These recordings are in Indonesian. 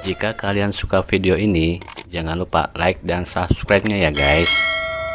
Jika kalian suka video ini, jangan lupa like dan subscribe-nya ya guys.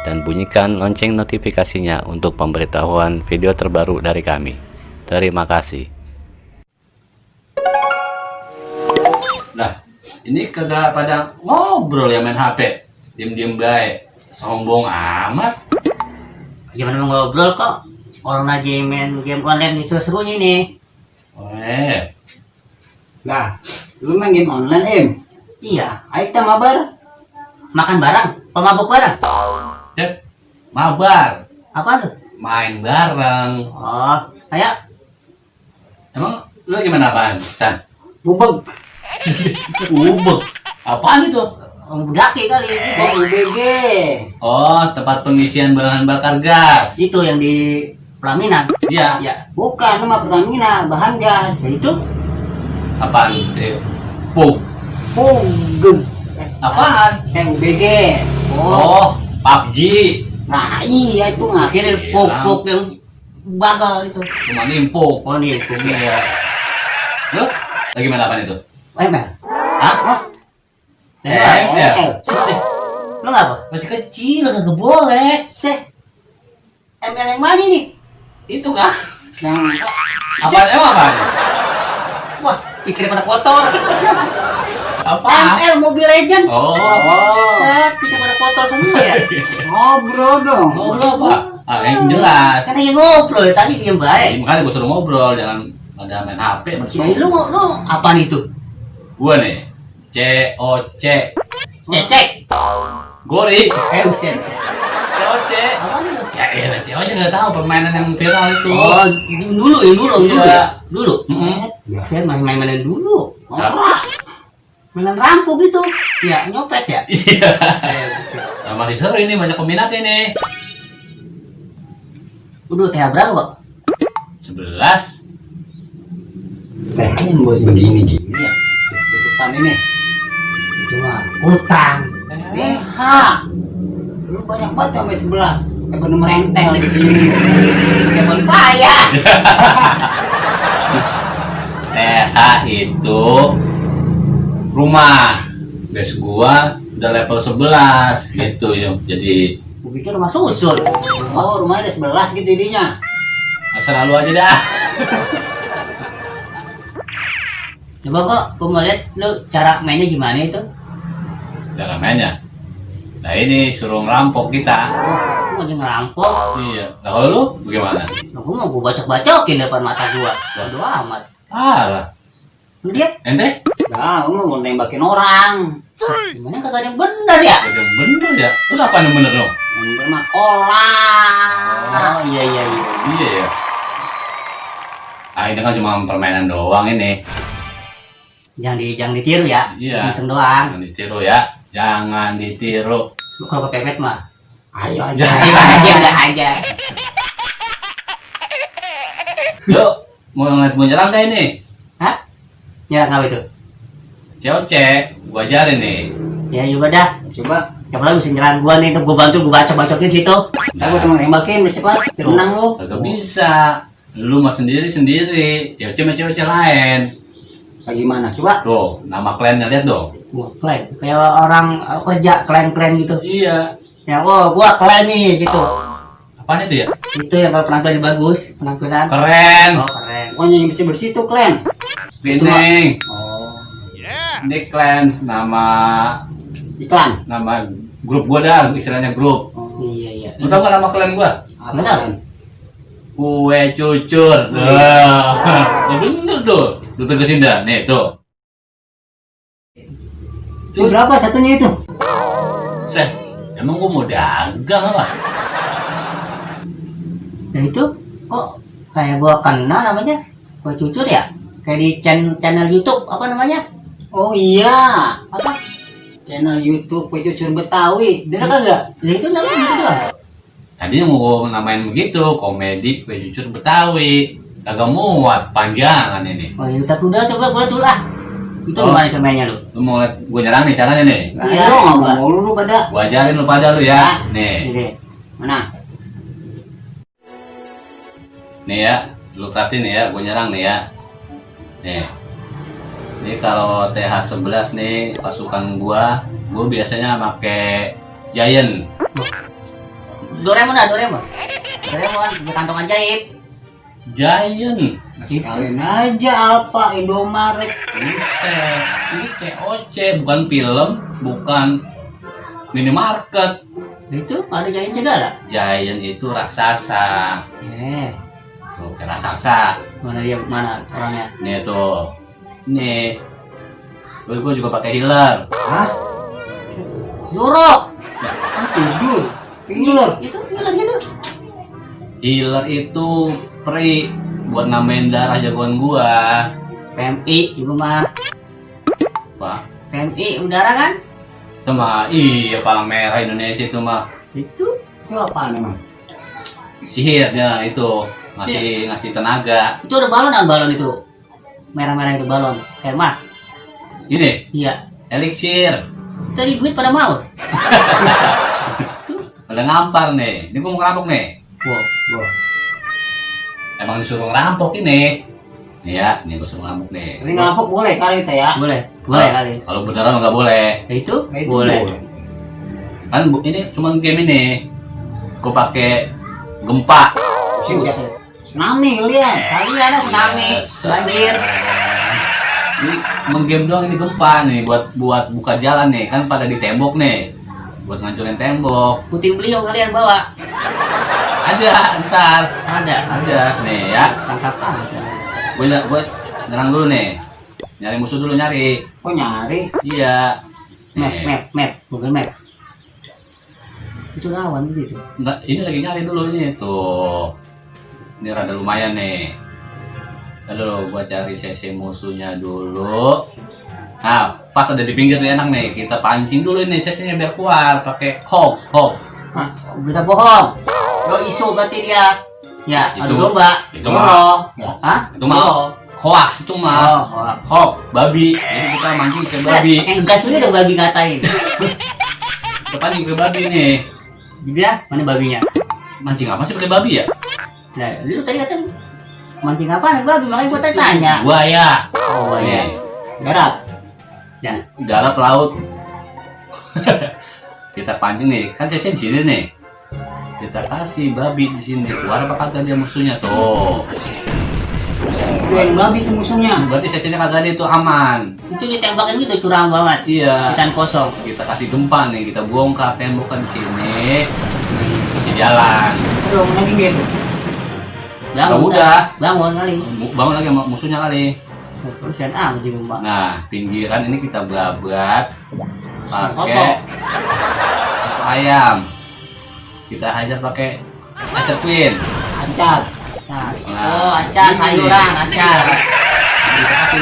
Dan bunyikan lonceng notifikasinya untuk pemberitahuan video terbaru dari kami. Terima kasih. Nah, ini kagak pada ngobrol ya main HP. Diem-diem baik. Sombong amat. Gimana mau ngobrol kok? Orang lagi main game online seru-serunya ini. Lah, lu main game online, Em? Iya, Ayo kita mabar. makan bareng, pemabuk bareng. Mabar, Apa tuh? main bareng. Oh, kayak Emang lu gimana apaan, Chan? Bubeg. Ubek. Apaan itu? budaki kali. UBG. Oh, tempat pengisian bahan bakar gas. Itu yang di pelaminan. Iya. Ya, Bukan, nama Pertamina, bahan gas. ya itu Apaan? Puk. Pugeg. Apaan? UBG. Oh, PUBG. Nah, iya itu nggak. akhirnya puk-puk yang bagal itu. Cuma nimpuk. Oh, nih puk ya. Iya. Lu lagi main apaan itu? Mel. Hah? Ya. Lu ngapa? Masih kecil, kagak boleh. ML yang mana ini? Itu kah? Yang Apaan? Emang apaan? Wah, pikir pada kotor. Apaan? ML Mobile Legend. Oh. Pikir pada kotor semua ya. ngobrol dong. Ngobrol apa? Yang jelas. Kan lagi ngobrol ya, tadi diem baik. Makanya gue suruh ngobrol, jangan pada main HP. Ya, lu apaan itu? Gue nih, COC. Cecek. Gori. Buset. COC. Apaan itu? Ya elah, COC nggak tahu permainan yang viral itu. Oh, dulu Iya. Dulu. Ya. Saya main-mainan dulu. Ngorak. Mainan rampok gitu. Ya, nyopet ya. Iya. Buset. Nah, masih seru ini, banyak peminat ini. Udah TH berapa kok? 11. Kayaknya buat begini-gini ya. Tutupan ini. Itu mah utang. DH. Lu banyak banget sampai 11. Bener merentel begini. Telepon payah. TH itu rumah. Base gua udah level 11 gitu ya. Jadi Gue pikir rumah susun. Oh, rumahnya ada 11 gitu intinya. asal lu aja dah. Coba kok, gue mau lihat lu cara mainnya gimana itu. Cara mainnya. Nah ini suruh ngerampok kita. Gue mau ngerampok. Iya. Nah kalau lu bagaimana? Nah, gue mau gue bacok-bacokin depan mata gua. Bodo amat. Alah. Lu lihat? Ente? Nah, lu mau nembakin orang. Gimana kagak ada yang bener ya? Udah bener ya. Terus apa yang bener dong? Yang bermah kolam. Oh iya. Iya ya. Ah ini kan cuma permainan doang ini. Jangan ditiru ya. Iya. Iseng doang. Jangan ditiru ya. Jangan ditiru. Lu kalau kepepet mah. Ayo aja. Aja udah aja. Yuk, mau nyerang kayak ini? Hah? Ya apa itu? COC, gua ajarin nih. Ya coba dah. Coba. Siapa lagi bisa nyerang gua nih, gua bantu gua bacok-bacokin situ. Ntar gua cuma nembakin udah cepat. Biar menang lu. Kagak bisa. Lu mah sendiri. COC sama COC lain. Bagaimana? Coba. Tuh, nama kliennya lihat dong. Gua klan. Kayak orang kerja klan-klan gitu. Iya. Ya, gua klan nih gitu. Apaan itu ya? Itu yang kalau penampilan bagus, penampilan. Keren. Oh, keren. Pokoknya yang bersih-bersih tuh, Klen. Ini. Oh. Ini Clans nama Iklan. grup gua dah, istilahnya grup. Oh. Iya. Lu tau gak nama klan gua? Apa? Benar. Klen? Kue cucur. Nah, bener tuh. Lu tegesin dah. Nih, tuh. Itu berapa satunya itu? Seh, emang gua mau dagang apa? Dan itu kok kayak gua kenal namanya. Gua cucur ya? Kayak di channel YouTube apa namanya? Oh iya. Apa? Channel YouTube Kue Cucur Betawi. Dia kagak? Ya itu namanya gitu doang. Tadinya mau gua namain begitu, komedi kue cucur Betawi. Kagak muat, panjangan ini. Oh iya, tapi udah coba gua liat dulu ah. Itu Oh. gimana mainnya lu? Lu mau liat gua nyerang nih caranya nih. Nah, Iya, lu nggak coba. mau lu pada. Gua ajarin lu pada lu ya. Nih. Ini. Mana? Nih ya. Lu perhatiin nih ya, gue nyerang nih ya. Nih. Ini kalau TH11 nih pasukan gua biasanya pakai Giant. Doraemon lah, Doraemon. Doraemon berkantongan jahit. Giant. Sekalian aja Alfa Indomaret. Buset. Ini COC bukan film, bukan minimarket. Itu ada jahit segala. Giant itu raksasa. Oke, raksasa. Mana dia, mana orangnya? Nih tuh. Nih. Terus gue juga pakai healer. Hah? Zoro. Tidur. Healer. Itu healer gitu. Healer itu free buat nambahin darah jagoan gua. PMI juga mah. Apa? PMI udara kan? Itu mah iya palang merah Indonesia itu mah. Itu Itu apaan emang? Sihir ya itu. Masih ngasih tenaga. itu ada balon itu. Merah-merah itu balon. Kayak mah. Ini Iya. elixir. Tadi duit pada mau. Udah ngampar nih. Ini gua mau ngerampok nih. Wow. Emang disuruh ngerampok ini. Nih ya, ini gua suruh ngerampok nih. Ini ngerampok boleh kali kita ya? Boleh. Boleh kali. Kalau beneran nggak boleh. Ya itu, Nah, itu boleh. Kan ini cuma game ini. Gua pakai gempa. Buset. Tsunami kalian. Kalian ada tsunami, Yes. banjir. Ini menggame doang ini gempa nih buat buka jalan nih kan pada di tembok nih buat ngancurin tembok. Puting beliung kalian bawa. Ada ntar Ada. nih ya. Tangkapan. Gue nyerang dulu nih, nyari musuh dulu nyari. Kok nyari? Iya. Map, Google Map. Itu lawan gitu. Enggak, ini lagi nyari dulu ini tuh. Ini rada lumayan nih. Lalu gua cari sesi musuhnya dulu. Nah, pas ada di pinggir nih enak nih. Kita pancing dulu ini sesinya biar keluar pakai hog. Hah, berita bohong. Lo isu berarti dia. Ya, Itu- adu domba. itu mah- Ya. Hah? Itu mah hoax itu mah. Oh. Hog, babi. Jadi kita mancing ke babi. Pakai gas dulu dong babi ngatain. Kita pancing ke babi nih. Dia mana babinya? Mancing apa sih pakai babi ya? Nah, lu tadi kata mancing apa babi, makanya gua tanya. Buaya. Oh Nih, Darat. Ya. darat laut. Kita pancing nih, kan sesi di sini nih. Kita kasih babi di sini. Keluar apa kagak dia musuhnya tuh. Udah yang babi tuh musuhnya. Berarti sesinya kagak ada itu aman. Itu ditembakin gitu curang banget. Iya. Ikan kosong. Kita kasih gempa nih, kita bongkar tembokan di sini. Kasih jalan. Aduh, lagi gitu. Udah. Bangun kali. Bangun lagi sama musuhnya kali. Urusan jadi mbak. Nah, pinggiran ini kita babat pakai Soto. soto ayam. Kita hajar pakai acar queen. Ancat. Nah, Nah, acar ini. sayuran, acar. Kita kasih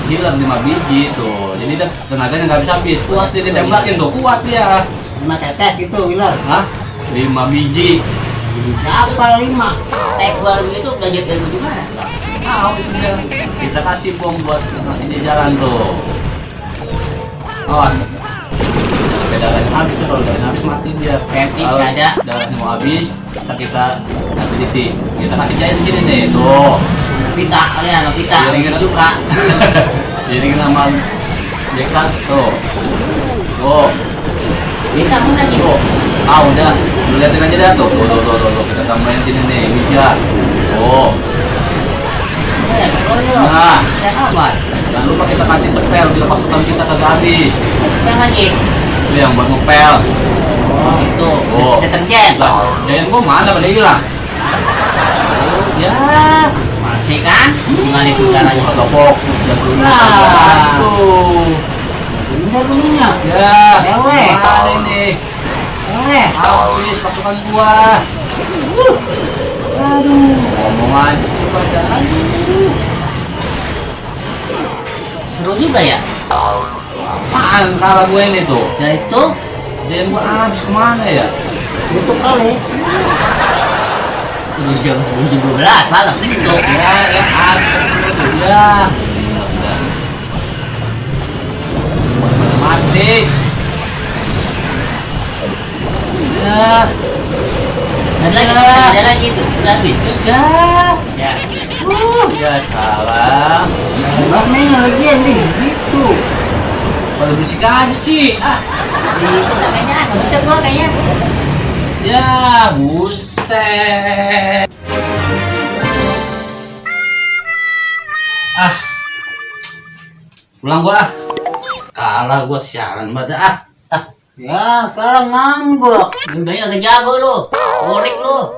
5 biji tuh. Jadi tenaganya nggak habis-habis. Kuat dia ditembakin tuh, kuat dia. 5 tetes itu, Wheeler. Hah? 5 biji. Siapa 5? Tekbal begitu belajar ilmu di mana? Tahu itu dia. Kita kasih bom buat kasih dia jalan tuh. Awas. Sampai darahnya habis tuh, kalau darahnya habis mati dia. PMI Kalau ada. darahnya mau habis, kita ability. Kita kasih jalan di sini nih tuh. Pita, kalian pita, Iringin suka. Jadi nama Dekat tuh. Tuh. Pita mana nih? Tuh. Ah udah, lu liatin aja dah tuh. Tuh. Kita tambahin sini nih, bija. Tuh. Nah. Keren amat. Jangan lupa kita kasih spell biar pasukan kita kagak habis. Yang lagi. Itu yang buat ngepel. Oh, itu. Oh. Deterjen. Lah, jayan gua mana pada hilang? Ya, Masih kan? Gimana itu caranya? kagak fokus jagoan. Nah. Tuh. Bener punya. Ya, Ewe. mana ini? Habis pasukan gua. Aduh, ngomong aja sih pada. Aduh. Seru juga ya. Apaan kalah gue ini tuh? Ya itu Jayan gua habis kemana ya? Tutup kali. jam 12 malam itu. Ya habis itu ya. Udah. Mati. Ya. Ada lagi tuh. Udah habis. Udah. Ya. Ya salam. Nih lagi nih gitu. Kalau berisik aja sih. Itu kayaknya nggak bisa gua kayaknya. Ya, buset. Pulang gua. Kalah gua sialan banget. Ya, kalau ngambek. Udah agak jago lu. Korek lu.